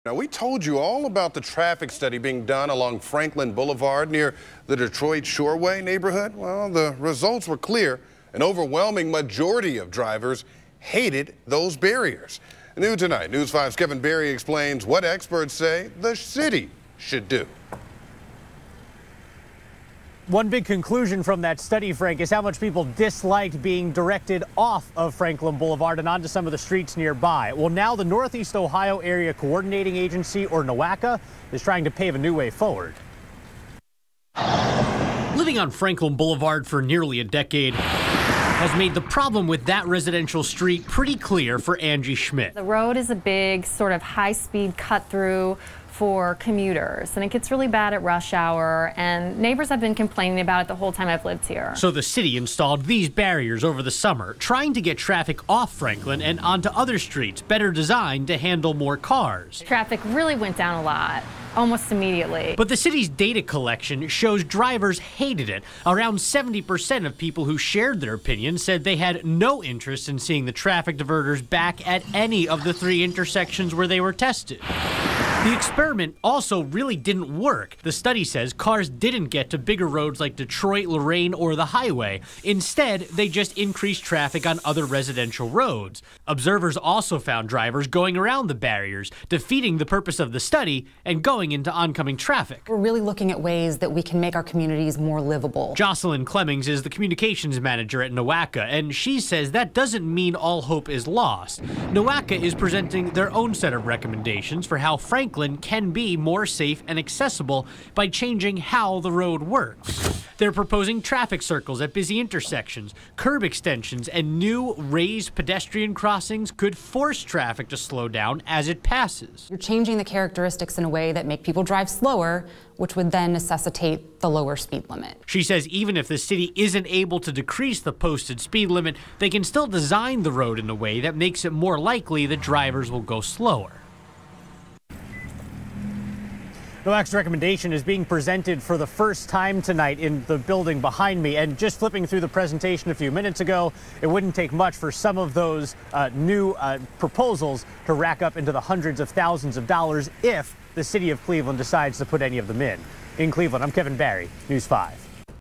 Now, we told you all about the traffic study being done along Franklin Boulevard near the Detroit Shoreway neighborhood. Well, the results were clear. An overwhelming majority of drivers hated those barriers. New tonight, News 5's Kevin Barry explains what experts say the city should do. One big conclusion from that study, Frank, is how much people disliked being directed off of Franklin Boulevard and onto some of the streets nearby. Well, now the Northeast Ohio Area Coordinating Agency, or NOACA, is trying to pave a new way forward. Living on Franklin Boulevard for nearly a decade has made the problem with that residential street pretty clear for Angie Schmidt. The road is a big sort of high-speed cut-through for commuters, and it gets really bad at rush hour, and neighbors have been complaining about it the whole time I've lived here. So the city installed these barriers over the summer, trying to get traffic off Franklin and onto other streets, better designed to handle more cars. Traffic really went down a lot, almost immediately. But the city's data collection shows drivers hated it. Around 70% of people who shared their opinion said they had no interest in seeing the traffic diverters back at any of the 3 intersections where they were tested. The experiment also really didn't work. The study says cars didn't get to bigger roads like Detroit, Lorain, or the highway. Instead, they just increased traffic on other residential roads. Observers also found drivers going around the barriers, defeating the purpose of the study and going into oncoming traffic. We're really looking at ways that we can make our communities more livable. Jocelyn Clemmings is the communications manager at NOACA, and she says that doesn't mean all hope is lost. NOACA is presenting their own set of recommendations for how Franklin can be more safe and accessible by changing how the road works. They're proposing traffic circles at busy intersections, curb extensions, and new raised pedestrian crossings could force traffic to slow down as it passes. You're changing the characteristics in a way that make people drive slower, which would then necessitate the lower speed limit. She says even if the city isn't able to decrease the posted speed limit, they can still design the road in a way that makes it more likely that drivers will go slower. NOAC's recommendation is being presented for the first time tonight in the building behind me. And just flipping through the presentation a few minutes ago, it wouldn't take much for some of those new proposals to rack up into the hundreds of thousands of dollars if the city of Cleveland decides to put any of them in. In Cleveland, I'm Kevin Barry, News 5.